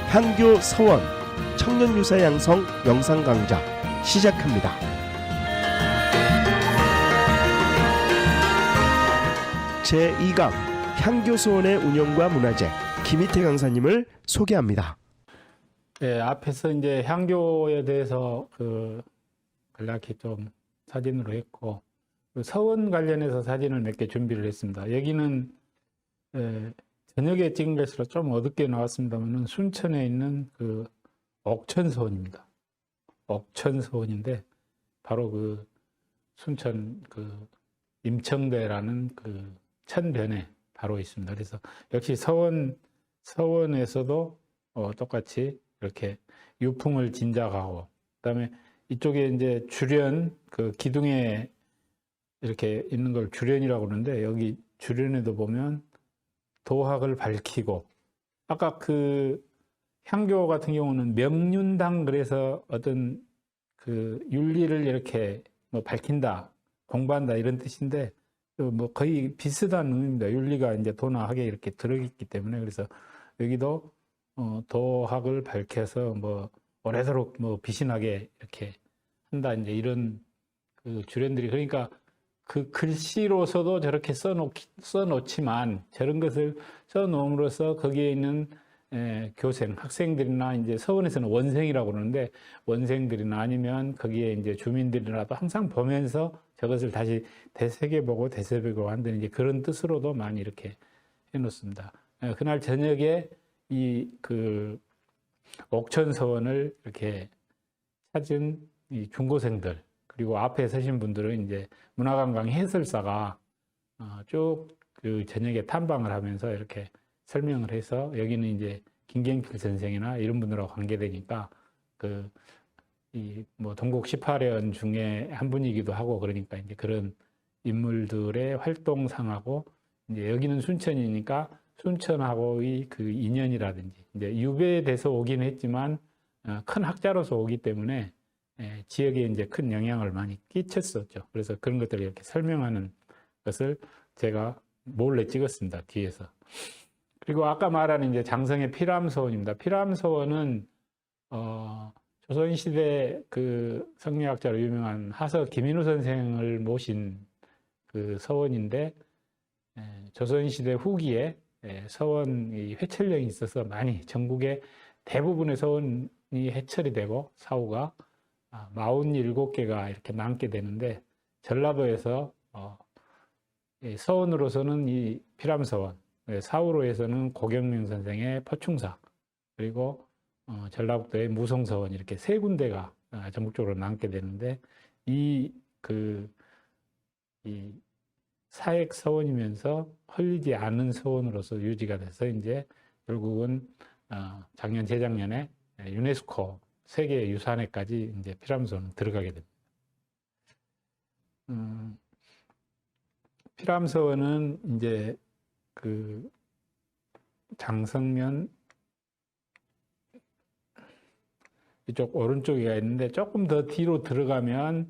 향교 서원 청년유사 양성 영상 강좌 시작합니다. 제2강 향교서원의 운영과 문화재 김희태 강사님을 소개합니다. 네, 앞에서 이제 향교에 대해서 간략히 좀 사진으로 했고, 서원 관련해서 사진을 몇 개 준비를 했습니다. 여기는 저녁에 찍은 것으로 좀 어둡게 나왔습니다만 순천에 있는 옥천서원입니다. 옥천서원인데 바로 순천 임청대라는 천변에 바로 있습니다. 그래서 역시 서원에서도 똑같이 이렇게 유풍을 진작하고, 그다음에 이쪽에 이제 주련 기둥에 이렇게 있는 걸 주련이라고 그러는데, 여기 주련에도 보면 도학을 밝히고, 아까 향교 같은 경우는 명륜당, 그래서 어떤 윤리를 이렇게 밝힌다, 공부한다 이런 뜻인데 거의 비슷한 의미입니다. 윤리가 이제 도나하게 이렇게 들어있기 때문에. 그래서 여기도 도학을 밝혀서 오래도록 비신하게 이렇게 한다, 이제 이런 주련들이, 그러니까 글씨로서도 저렇게 써놓지만 저런 것을 써놓음으로써 거기에 있는 교생, 학생들이나 이제 서원에서는 원생이라고 그러는데 원생들이나 아니면 거기에 이제 주민들이라도 항상 보면서 저것을 다시 되새겨보고 한다는 이제 그런 뜻으로도 많이 이렇게 해놓습니다. 그날 저녁에 이 옥천서원을 이렇게 찾은 이 중고생들, 그리고 앞에 서신 분들은 이제 문화관광 해설사가 쭉 저녁에 탐방을 하면서 이렇게 설명을 해서, 여기는 이제 김경필 선생이나 이런 분들하고 관계되니까 동국 18연 중에 한 분이기도 하고, 그러니까 이제 그런 인물들의 활동상하고, 이제 여기는 순천이니까 순천하고의 인연이라든지, 이제 유배돼서 오긴 했지만 큰 학자로서 오기 때문에 지역에 이제 큰 영향을 많이 끼쳤었죠. 그래서 그런 것들을 이렇게 설명하는 것을 제가 몰래 찍었습니다, 뒤에서. 그리고 아까 말한 이제 장성의 피람서원입니다. 피람서원은 조선시대 성리학자로 유명한 하서 김인우 선생을 모신 서원인데, 조선시대 후기에 서원이 회철령이 있어서 많이 전국의 대부분의 서원이 해철이 되고 사후가 47개가 이렇게 남게 되는데, 전라도에서 서원으로서는 이 피람서원, 사후로에서는 고경명 선생의 포충사, 그리고 전라북도의 무송서원, 이렇게 세 군데가 전국적으로 남게 되는데, 이 사액 서원이면서 헐리지 않은 서원으로서 유지가 돼서 이제 결국은 작년 재작년에 유네스코 세계 유산에까지 이제 피람서원은 들어가게 됩니다. 피람서원은 이제 장성면 이쪽 오른쪽에가 있는데, 조금 더 뒤로 들어가면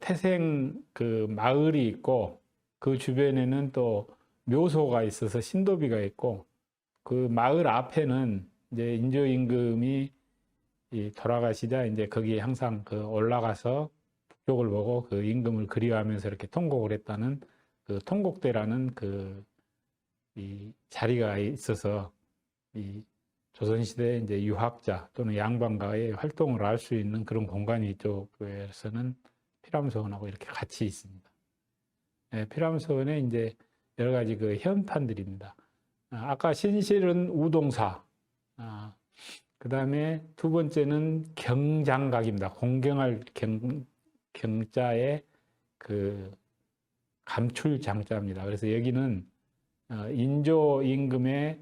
태생 마을이 있고, 그 주변에는 또 묘소가 있어서 신도비가 있고, 마을 앞에는 이제 인조임금이 돌아가시자 이제 거기에 항상 올라가서 북쪽을 보고 임금을 그리워하면서 이렇게 통곡을 했다는 통곡대라는 이 자리가 있어서, 이 조선시대 이제 유학자 또는 양반가의 활동을 알 수 있는 그런 공간이 이쪽에서는 피람서원하고 이렇게 같이 있습니다. 피람서원에 이제 여러 가지 현판들입니다. 아까 신실은 우동사, 그 다음에 두 번째는 경장각입니다. 공경할 경자의 감출장자입니다. 그래서 여기는 인조 임금의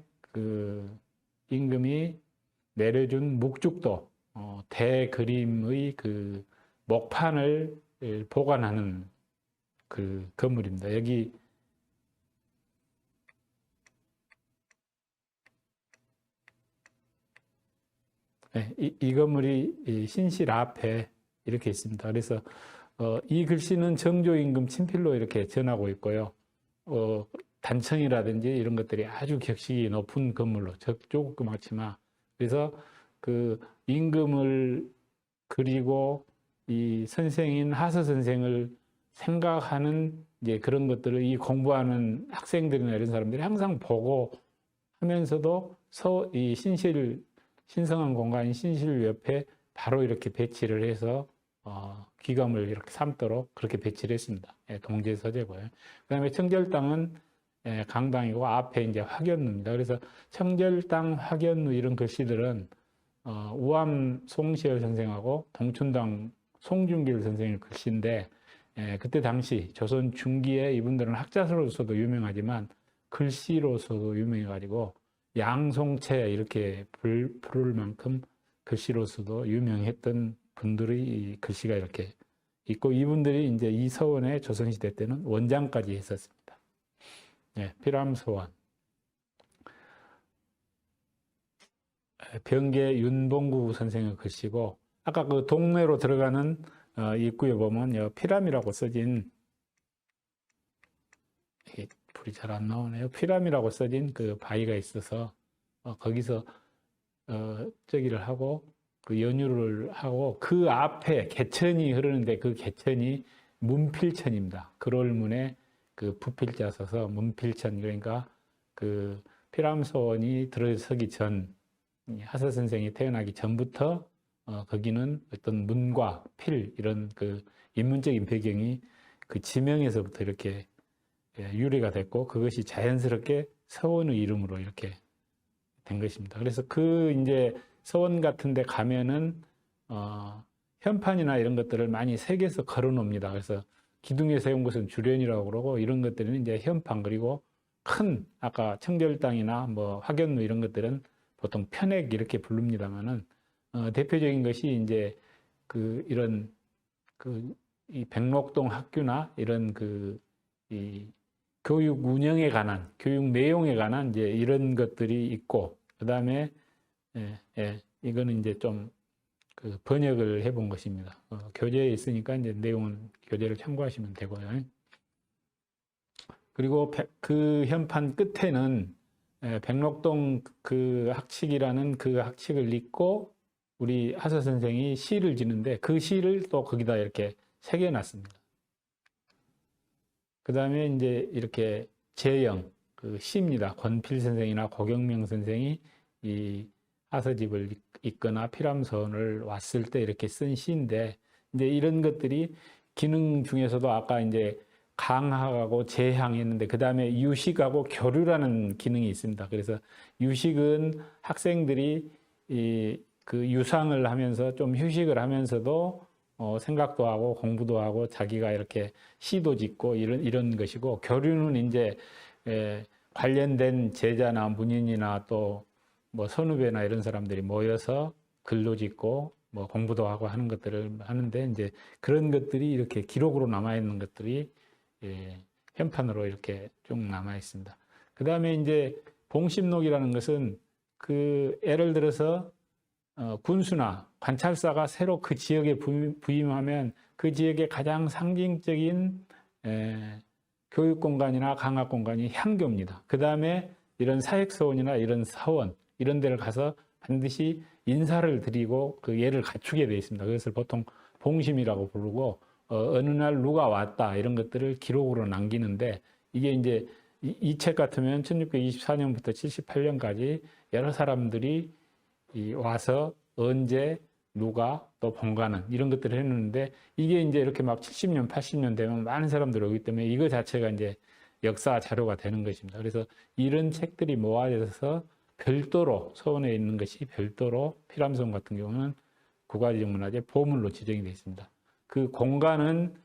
임금이 내려준 묵죽도 대그림의 목판을 보관하는 건물입니다. 여기 이 건물이 신실 앞에 이렇게 있습니다. 그래서 이 글씨는 정조임금 친필로 이렇게 전하고 있고요. 단청이라든지 이런 것들이 아주 격식이 높은 건물로 조그맣지만 그래서 그 임금을 그리고 이 선생인 하서 선생을 생각하는 이제 그런 것들을 이 공부하는 학생들이나 이런 사람들이 항상 보고 하면서도 이 신성한 공간인 신실 옆에 바로 이렇게 배치를 해서 귀감을 이렇게 삼도록 그렇게 배치를 했습니다. 예, 동제 서재고요. 그다음에 청절당은 강당이고 앞에 이제 확연루입니다. 그래서 청절당, 확연루 이런 글씨들은 우암 송시열 선생하고 동춘당 송중길 선생의 글씨인데 그때 당시 조선 중기에 이분들은 학자로서도 유명하지만 글씨로서도 유명해가지고 양송체 이렇게 부를 만큼 글씨로서도 유명했던 분들의 이 글씨가 이렇게 있고 이분들이 이제 이 서원에 조선시대 때는 원장까지 했었습니다. 피람서원. 병계 윤봉구 선생의 글씨고 아까 그 동네로 들어가는 입구에 보면 피람이라고 써진 불이 잘 안 나오네요. 피람이라고 써진 그 바위가 있어서 거기서 저기를 하고 그 연유를 하고 그 앞에 개천이 흐르는데 그 개천이 문필천입니다. 그롤문에 그 부필자 써서 문필천 그러니까 그 피람소원이 들어서기 전 하서 선생이 태어나기 전부터 거기는 어떤 문과 필 이런 그 인문적인 배경이 그 지명에서부터 이렇게 유래가 됐고 그것이 자연스럽게 서원의 이름으로 이렇게 된 것입니다. 그래서 그 이제 서원 같은 데 가면은 현판이나 이런 것들을 많이 새겨서 걸어 놓습니다. 그래서 기둥에 세운 것은 주련이라고 그러고 이런 것들은 이제 현판 그리고 큰 아까 청절당이나 뭐 확연루 이런 것들은 보통 편액 이렇게 부릅니다만은 대표적인 것이 이제 그 이런 그 이 백록동 학교나 이런 그 이 교육 운영에 관한 교육 내용에 관한 이제 이런 것들이 있고 그다음에 이거는 이제 좀 그 번역을 해본 것입니다. 교재에 있으니까 이제 내용은 교재를 참고하시면 되고요. 그리고 그 현판 끝에는 백록동 그 학칙이라는 그 학칙을 읽고 우리 하서 선생이 시를 지는데 그 시를 또 거기다 이렇게 새겨놨습니다. 그 다음에 이제 이렇게 제영, 그 시입니다. 권필 선생이나 고경명 선생이 이 하서집을 읽거나 피람서원을 왔을 때 이렇게 쓴 시인데 이제 이런 것들이 기능 중에서도 아까 이제 강하고 제향했는데 그 다음에 유식하고 교류라는 기능이 있습니다. 그래서 유식은 학생들이 그 유상을 하면서 좀 휴식을 하면서도 생각도 하고 공부도 하고 자기가 이렇게 시도 짓고 이런 것이고 교류는 이제 관련된 제자나 문인이나 또 뭐 선후배나 이런 사람들이 모여서 글도 짓고 뭐 공부도 하고 하는 것들을 하는데 이제 그런 것들이 이렇게 기록으로 남아 있는 것들이 현판으로 이렇게 쭉 남아 있습니다. 그 다음에 이제 봉심록이라는 것은 그 예를 들어서 군수나 관찰사가 새로 그 지역에 부임하면 그 지역의 가장 상징적인 교육공간이나 강학공간이 향교입니다. 그 다음에 이런 사획서원이나 이런 사원 이런 데를 가서 반드시 인사를 드리고 그 예를 갖추게 되어 있습니다. 그것을 보통 봉심이라고 부르고 어느 날 누가 왔다 이런 것들을 기록으로 남기는데 이게 이제 이 책 같으면 1624년부터 78년까지 여러 사람들이 와서 언제 누가 또 본가는 이런 것들을 했는데 이게 이제 이렇게 막 70년 80년 되면 많은 사람들이 오기 때문에 이거 자체가 이제 역사 자료가 되는 것입니다. 그래서 이런 책들이 모아져서 별도로 서원에 있는 것이 별도로 피람서원 같은 경우는 국가지정문화재 보물로 지정이 되어 있습니다. 그 공간은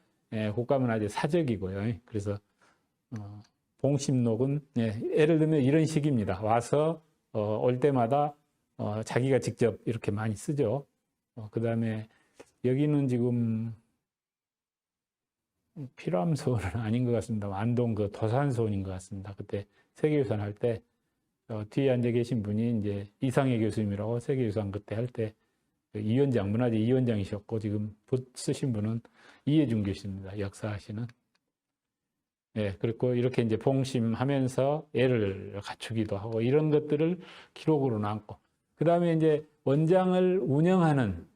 국가문화재 사적이고요. 그래서 봉심록은 예를 들면 이런 식입니다. 와서 올 때마다 자기가 직접 이렇게 많이 쓰죠. 그 다음에 여기는 지금 피람서원은 아닌 것 같습니다. 안동 그 도산서원인 것 같습니다. 그때 세계유산 할 때 뒤에 앉아 계신 분이 이제 이상해 교수님이라고 세계유산 그때 할 때 이원장, 문화재 이원장이셨고 지금 쓰신 분은 이해준 교수입니다. 역사하시는. 그리고 이렇게 이제 봉심하면서 예를 갖추기도 하고 이런 것들을 기록으로 남고 그다음에 이제 원장을 운영하는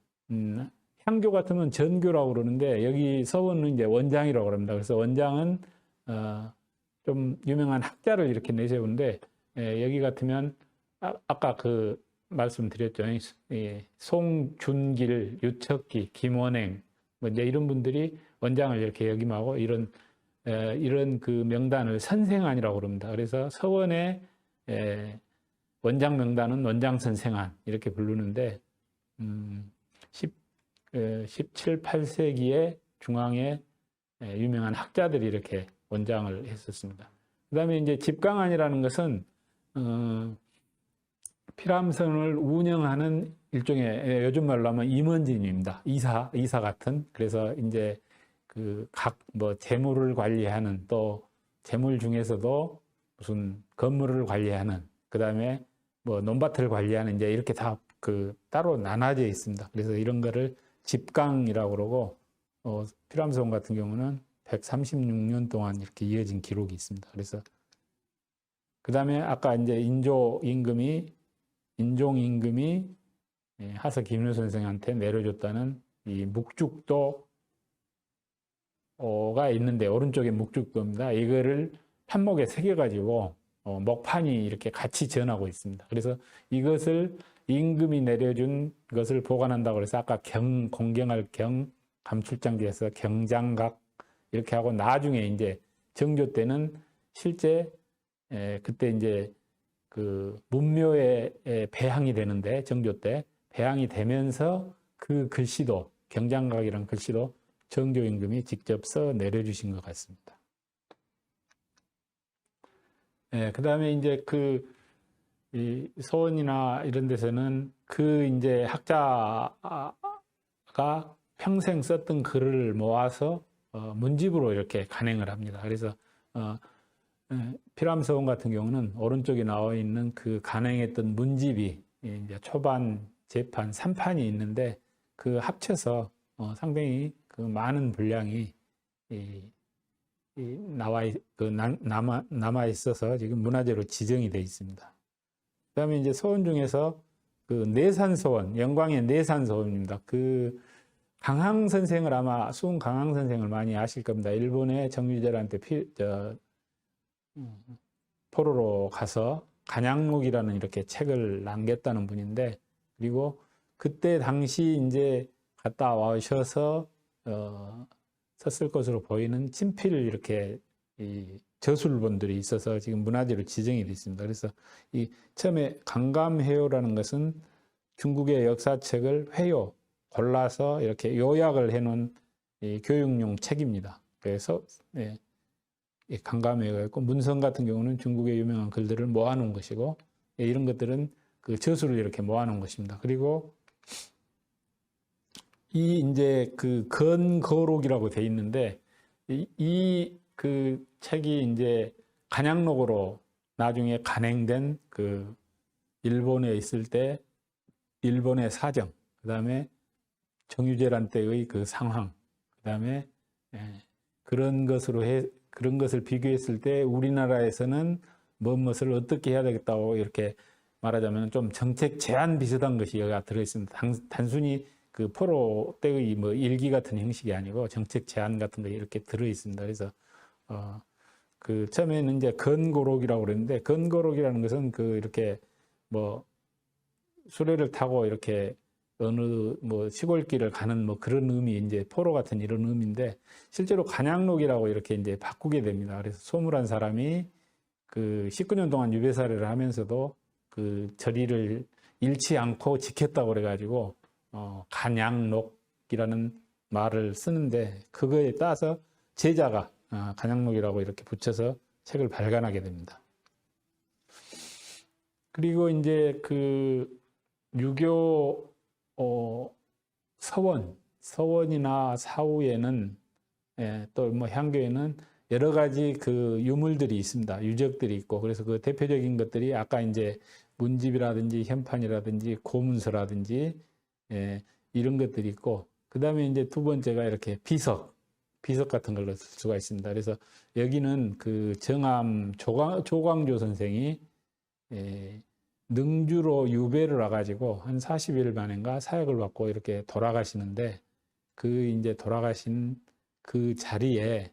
향교 같으면 전교라고 그러는데 여기 서원은 이제 원장이라고 그럽니다. 그래서 원장은 좀 유명한 학자를 이렇게 내세우는데 여기 같으면 아까 그 말씀드렸죠. 송준길, 유척기, 김원행 뭐 이제 이런 분들이 원장을 이렇게 역임하고 이런 그 명단을 선생안이라고 그럽니다. 그래서 서원의 원장 명단은 원장 선생안 이렇게 부르는데 17, 18세기에 중앙에 유명한 학자들이 이렇게 원장을 했었습니다. 그 다음에 이제 집강안이라는 것은 피람선을 운영하는 일종의 요즘 말로 하면 임원진입니다. 이사 같은. 그래서 이제 그 각 뭐 재물을 관리하는 또 재물 중에서도 무슨 건물을 관리하는 그 다음에 뭐 논밭을 관리하는 이제 이렇게 다 그 따로 나눠져 있습니다. 그래서 이런 거를 집강이라고 그러고 피람선 같은 경우는 136년 동안 이렇게 이어진 기록이 있습니다. 그래서 그 다음에 아까 이제 인종 임금이 하서 김윤 선생한테 내려줬다는 이 묵죽도가 있는데 오른쪽에 묵죽도입니다. 이거를 판목에 새겨가지고 목판이 이렇게 같이 전하고 있습니다. 그래서 이것을 임금이 내려준 것을 보관한다고 해서 아까 공경할 감출장지에서 경장각 이렇게 하고 나중에 이제 정조 때는 실제 그때 이제 그 문묘에 배향이 되는데 정조 때 배향이 되면서 그 글씨도 경장각이라는 글씨도 정조 임금이 직접 써 내려주신 것 같습니다. 그 다음에 이제 이 서원이나 이런 데서는 그 이제 학자가 평생 썼던 글을 모아서 문집으로 이렇게 간행을 합니다. 그래서 피람서원 같은 경우는 오른쪽에 나와 있는 그 간행했던 문집이 이제 초반, 재판, 3판이 있는데 그 합쳐서 상당히 그 많은 분량이 남아 있어서 지금 문화재로 지정이 되어 있습니다. 그다음에 이제 서원 중에서 그 내산서원, 영광의 내산서원입니다. 그 강항 선생을 아마 수훈 강항 선생을 많이 아실 겁니다. 일본의 정유재한테 포로로 가서 간양록이라는 이렇게 책을 남겼다는 분인데 그리고 그때 당시 이제 갔다 와셔서 썼을 것으로 보이는 친필을 이렇게 저술본들이 있어서 지금 문화재로 지정이 되어 있습니다. 그래서 이 처음에 강감회요라는 것은 중국의 역사책을 회요 골라서 이렇게 요약을 해놓은 교육용 책입니다. 그래서 강감회요가 있고 문성 같은 경우는 중국의 유명한 글들을 모아놓은 것이고 이런 것들은 그 저술을 이렇게 모아놓은 것입니다. 그리고 이 이제 그 건거록이라고 돼 있는데 그 책이 이제 간양록으로 나중에 간행된 그 일본에 있을 때 일본의 사정, 그 다음에 정유재란 때의 그 상황, 그 다음에 그런 것을 비교했을 때 우리나라에서는 무엇을 어떻게 해야 되겠다고 이렇게 말하자면 좀 정책 제안 비슷한 것이 여기가 들어있습니다. 단순히 그 포로 때의 뭐 일기 같은 형식이 아니고 정책 제안 같은 거 이렇게 들어있습니다. 그래서 그 처음에는 이제 건고록이라고 그랬는데 건고록이라는 것은 그 이렇게 뭐 수레를 타고 이렇게 어느 뭐 시골길을 가는 뭐 그런 의미 이제 포로 같은 이런 의미인데 실제로 간양록이라고 이렇게 이제 바꾸게 됩니다. 그래서 소물한 사람이 그 19년 동안 유배사례를 하면서도 그 절의를 잃지 않고 지켰다고 그래가지고 간양록이라는 말을 쓰는데 그거에 따라서 제자가 간양록이라고 이렇게 붙여서 책을 발간하게 됩니다. 그리고 이제 그 유교 서원이나 사후에는 또 뭐 향교에는 여러 가지 그 유물들이 있습니다. 유적들이 있고 그래서 그 대표적인 것들이 아까 이제 문집이라든지 현판이라든지 고문서라든지 이런 것들이 있고 그 다음에 이제 두 번째가 이렇게 비석 같은 걸로 쓸 수가 있습니다. 그래서 여기는 그 정암 조광조 선생이 능주로 유배를 와가지고 한 40일 만인가 사역을 받고 이렇게 돌아가시는데 그 이제 돌아가신 그 자리에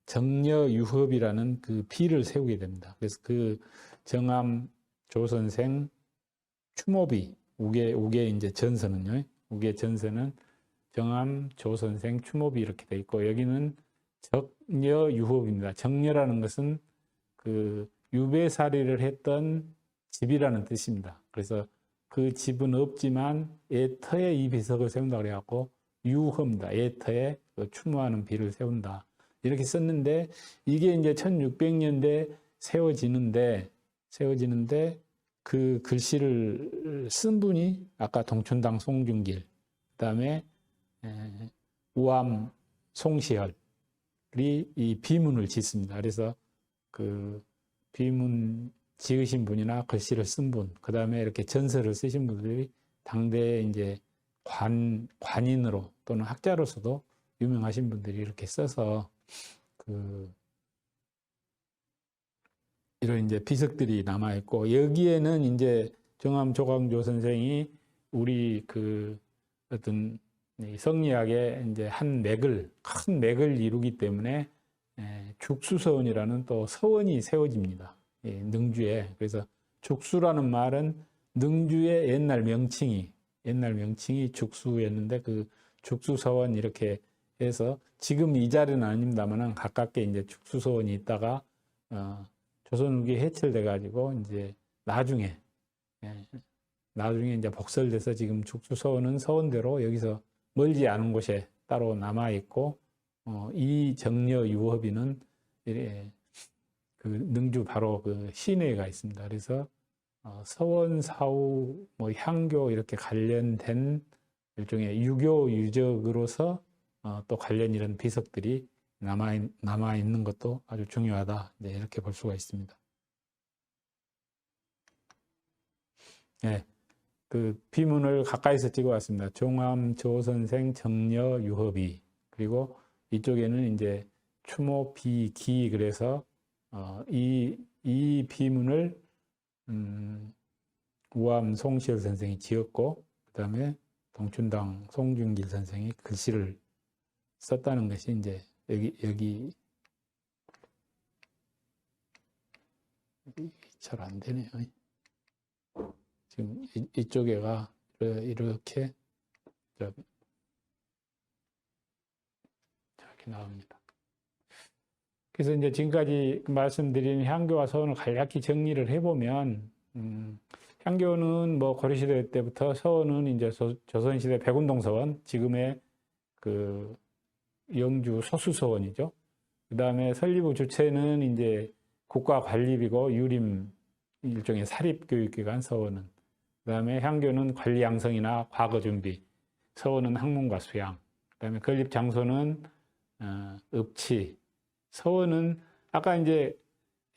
정려유협이라는 그 비를 세우게 됩니다. 그래서 그 정암 조선생 추모비 우계 이제 전서는요. 우계 전서는 정암 조선생 추모비 이렇게 돼 있고 여기는 정려유협입니다. 정려라는 것은 그 유배살이를 했던 집이라는 뜻입니다. 그래서 그 집은 없지만 애터에 이 비석을 세운다 그래갖고 유허입니다. 애터에 추모하는 비를 세운다. 이렇게 썼는데 이게 이제 1600년대 세워지는데 그 글씨를 쓴 분이 아까 동춘당 송중길, 그다음에 우암 송시열이 이 비문을 짓습니다. 그래서 그 비문 지으신 분이나 글씨를 쓴 분, 그 다음에 이렇게 전서를 쓰신 분들이 당대에 이제 관인으로 또는 학자로서도 유명하신 분들이 이렇게 써서 이런 이제 비석들이 남아있고, 여기에는 이제 정암 조광조 선생이 우리 그 어떤 성리학의 이제 큰 맥을 이루기 때문에 죽수서원이라는 또 서원이 세워집니다. 능주에. 그래서 죽수라는 말은 능주의 옛날 명칭이 죽수였는데 그 죽수서원 이렇게 해서 지금 이 자리는 아닙니다만은 가깝게 이제 죽수서원이 있다가 조선 후기에 해체돼 가지고 이제 나중에 이제 복설돼서 지금 죽수서원은 서원대로 여기서 멀지 않은 곳에 따로 남아 있고 이 정려유협이는 그 능주 바로 그 시내가 있습니다. 그래서 서원, 사후, 뭐 향교 이렇게 관련된 일종의 유교 유적으로서 또 관련 이런 비석들이 남아 있는 것도 아주 중요하다. 네, 이렇게 볼 수가 있습니다. 네, 그 비문을 가까이서 찍어왔습니다. 종암 조선생 정려유협이, 그리고 이쪽에는 이제 추모 비기, 그래서 이 비문을 우암 송시열 선생이 지었고, 그 다음에 동춘당 송중길 선생이 글씨를 썼다는 것이 이제 여기 잘 안 되네요. 지금 이쪽에가 이렇게 나옵니다. 그래서 이제 지금까지 말씀드린 향교와 서원을 간략히 정리를 해보면, 향교는 뭐 고려시대 때부터, 서원은 이제 조선시대 백운동 서원, 지금의 그 영주 소수서원이죠. 그 다음에 설립의 주체는 이제 국가관립이고 유림, 일종의 사립교육기관 서원은. 그 다음에 향교는 관리 양성이나 과거 준비, 서원은 학문과 수양. 그 다음에 건립 장소는 읍치. 서원은 아까 이제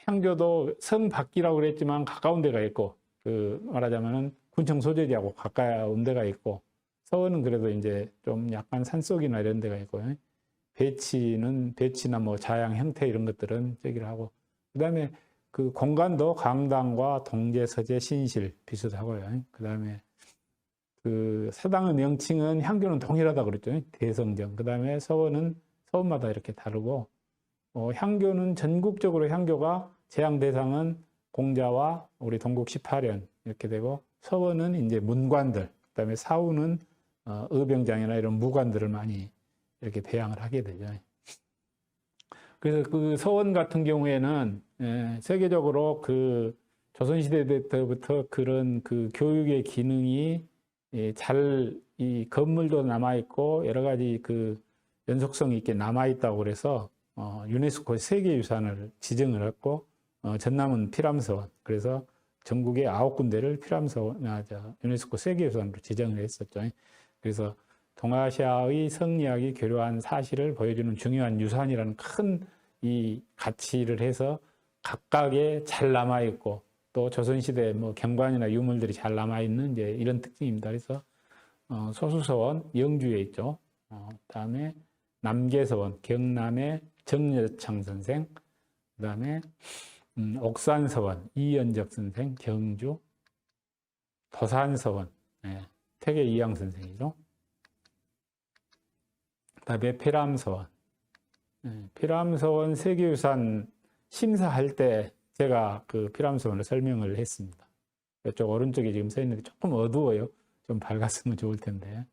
향교도 성 밖이라고 그랬지만 가까운 데가 있고, 그 말하자면은 군청 소재지하고 가까운 데가 있고, 서원은 그래도 이제 좀 약간 산속이나 이런 데가 있고, 배치나 뭐 자양 형태 이런 것들은 저기를 하고, 그 다음에 그 공간도 강당과 동제, 서재, 신실 비슷하고요. 그 다음에 그 사당의 명칭은 향교는 동일하다 그랬죠. 대성정. 그 다음에 서원은 서원마다 이렇게 다르고, 향교는 전국적으로 향교가 제향 대상은 공자와 우리 동국 18년 이렇게 되고, 서원은 이제 문관들, 그 다음에 사후는 의병장이나 이런 무관들을 많이 이렇게 배양을 하게 되죠. 그래서 그 서원 같은 경우에는 세계적으로 그 조선시대 때부터 그런 그 교육의 기능이 이 건물도 남아있고 여러 가지 그 연속성이 있게 남아있다고 그래서 유네스코 세계유산을 지정을 했고, 전남은 피람서원, 그래서 전국에 9군데를 유네스코 세계유산으로 지정을 했었죠. 그래서 동아시아의 성리학이 교류한 사실을 보여주는 중요한 유산이라는 큰 이 가치를 해서 각각에 잘 남아있고, 또 조선시대 뭐 경관이나 유물들이 잘 남아있는 이제 이런 특징입니다. 그래서 소수서원, 영주에 있죠. 그다음에 남계서원, 경남의 정여창 선생, 그다음에 옥산서원 이연적 선생, 경주, 도산서원 퇴계 이양 선생이죠. 그다음에 피람서원, 피람서원 세계유산 심사할 때 제가 그 피람서원을 설명을 했습니다. 이쪽 오른쪽에 지금 써 있는데 조금 어두워요. 좀 밝았으면 좋을 텐데.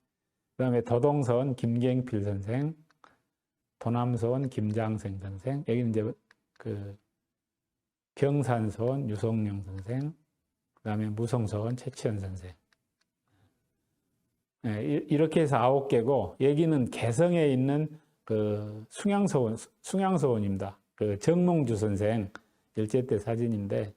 그다음에 도동서원 김갱필 선생, 도남서원 김장생 선생, 여기는 이제 그 경산서원 유성룡 선생, 그다음에 무성서원 최치현 선생. 이렇게 해서 9개고, 여기는 개성에 있는 그 숭양서원입니다. 그 정몽주 선생 일제 때 사진인데,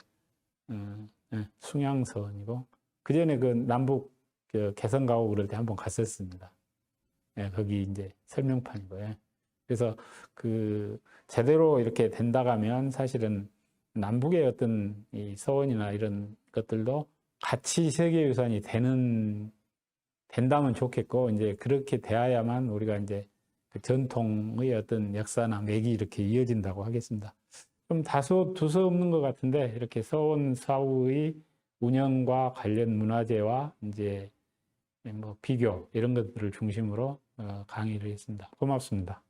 숭양서원이고, 그 전에 그 남북 그 개성 가고 그럴 때 한번 갔었습니다. 거기 이제 설명판이고요. 그래서 그 제대로 이렇게 된다가면 사실은 남북의 어떤 이 서원이나 이런 것들도 같이 세계유산이 된다면 좋겠고, 이제 그렇게 돼야만 우리가 이제 그 전통의 어떤 역사나 맥이 이렇게 이어진다고 하겠습니다. 좀 다소 두서없는 것 같은데, 이렇게 서원 사후의 운영과 관련 문화재와 이제 뭐 비교 이런 것들을 중심으로 강의를 했습니다. 고맙습니다.